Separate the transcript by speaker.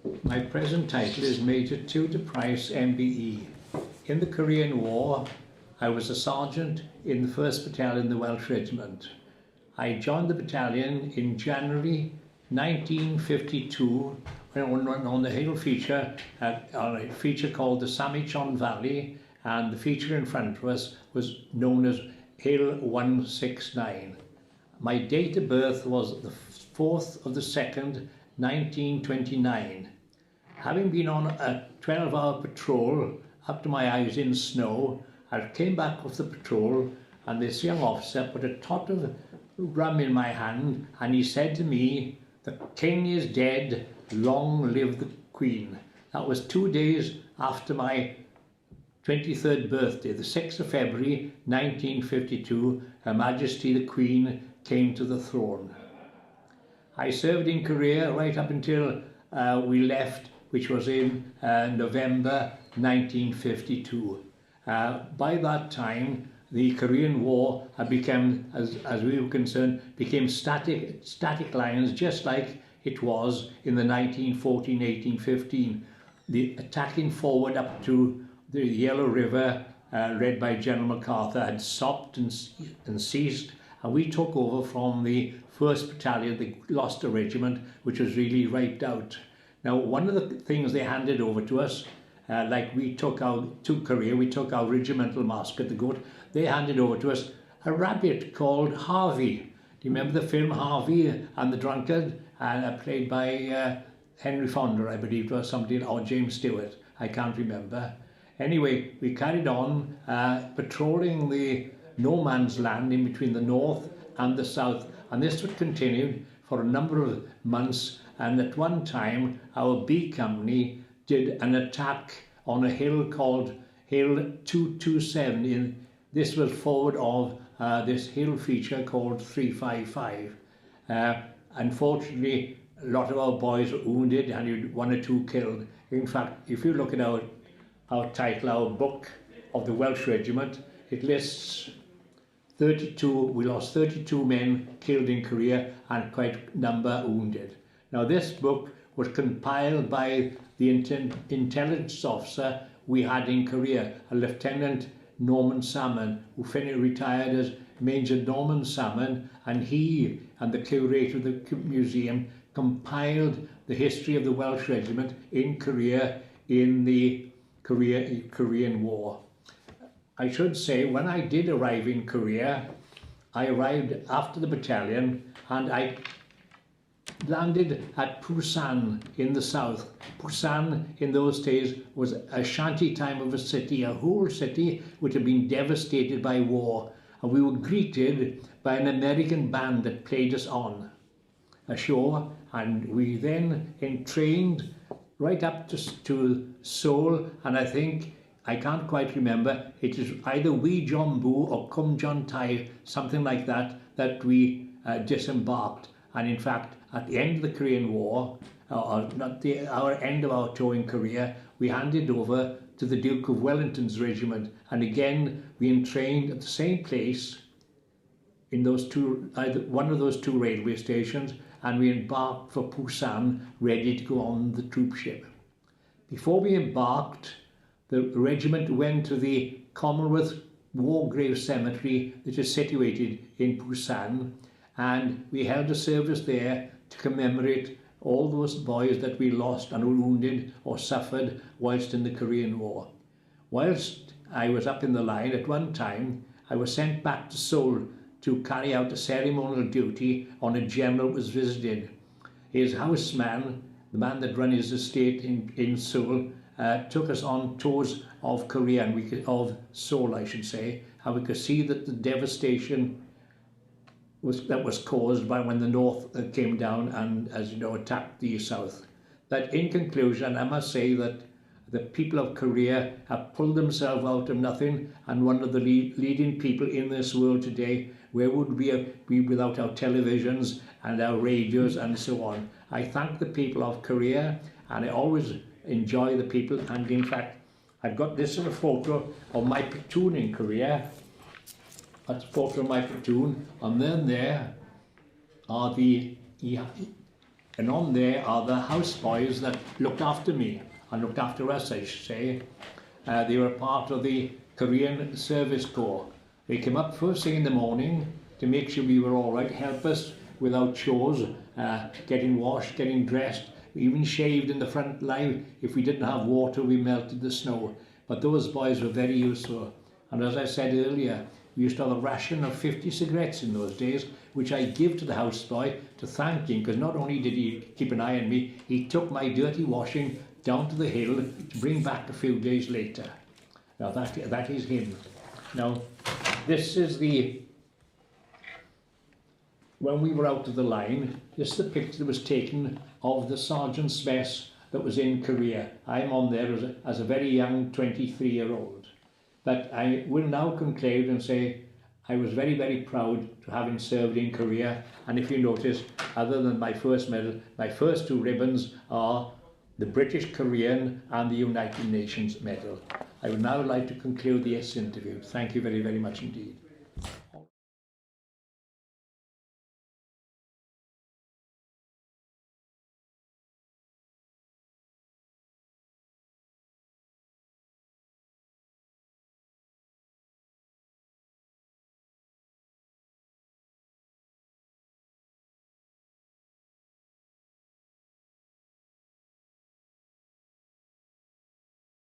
Speaker 1: My present title is Major Tudor Price MBE. In the Korean War, I was a sergeant in the 1st Battalion, the Welsh Regiment. I joined the battalion in January 1952 on the hill feature, on a feature called the Samichon Valley, and the feature in front of us was known as Hill 169. My date of birth was the 4th of the 2nd, 1929. Having been on a 12-hour patrol up to my eyes in snow, I came back off the patrol and this young officer put a tot of rum in my hand and he said to me, "The king is dead, long live the queen." That was 2 days after my 23rd birthday, the 6th of February 1952, Her Majesty the Queen came to the throne. I served in Korea right up until we left, which was in November 1952. By that time, the Korean War had become, as we were concerned, became static lines, just like it was in the 1914-18-15. The attacking forward up to the Yellow River, led by General MacArthur, had stopped and ceased, and we took over from the 1st Battalion, the Gloucester Regiment, which was really wiped out. Now, one of the things they handed over to us, like we took our to Korea, we took our regimental mascot, the goat. They handed over to us a rabbit called Harvey. Do you remember the film Harvey and the Drunkard? Played by Henry Fonda, I believe, or somebody, or James Stewart. I can't remember. Anyway, we carried on patrolling the no man's land in between the north and the south, and this would continue for a number of months. And at one time, our B company did an attack on a hill called Hill 227. This was forward of this hill feature called 355. Unfortunately, a lot of our boys were wounded and 1 or 2 killed. In fact, if you look at our title, our book of the Welsh Regiment, it lists 32, we lost 32 men killed in Korea and quite a number wounded. Now this book was compiled by the intelligence officer we had in Korea, a Lieutenant Norman Salmon, who retired as Major Norman Salmon, and he and the curator of the museum compiled the history of the Welsh Regiment in Korea in the Korean War. I should say, when I did arrive in Korea, I arrived after the battalion and I landed at Busan in the south. Busan in those days was a shanty time of a city, a whole city which had been devastated by war. And we were greeted by an American band that played us on ashore, and we then entrained right up to Seoul, and I can't quite remember, it is either Wee Jong Bu or Kum Jon Tai, something like that, that we disembarked. And in fact, at the end of the Korean War, our end of our tour in Korea, we handed over to the Duke of Wellington's regiment, and again we entrained at the same place in those either one of those 2 railway stations, and we embarked for Busan, ready to go on the troop ship. Before we embarked, the regiment went to the Commonwealth War Grave Cemetery that is situated in Busan, and we held a service there to commemorate all those boys that we lost and were wounded or suffered whilst in the Korean War. Whilst I was up in the line, at one time I was sent back to Seoul to carry out a ceremonial duty on a general who was visited. His houseman, the man that ran his estate in Seoul, took us on tours of Korea, and of Seoul I should say, and we could see that the devastation that was caused by when the North came down and, as you know, attacked the South. But in conclusion, I must say that the people of Korea have pulled themselves out of nothing, and one of the leading people in this world today. Where would we be without our televisions and our radios and so on? I thank the people of Korea, and I always enjoy the people. And in fact, I've got this little photo of my platoon in Korea. That's a photo of my platoon, and then there are the And on there are the houseboys that looked after me, and looked after us, I should say. They were part of the Korean Service Corps. They came up first thing in the morning to make sure we were all right, help us with our chores, getting washed, getting dressed, even shaved in the front line. If we didn't have water, we melted the snow. But those boys were very useful. And as I said earlier, we used to have a ration of 50 cigarettes in those days, which I give to the houseboy to thank him, because not only did he keep an eye on me, he took my dirty washing down to the hill to bring back a few days later. Now that is him. Now, this is when we were out of the line, this is the picture that was taken of the sergeant's mess that was in Korea. I'm on there as a very young 23-year-old. But I will now conclude and say I was very, very proud to having served in Korea. And if you notice, other than my first medal, my first two ribbons are the British Korean and the United Nations medal. I would now like to conclude this interview. Thank you very, very much indeed.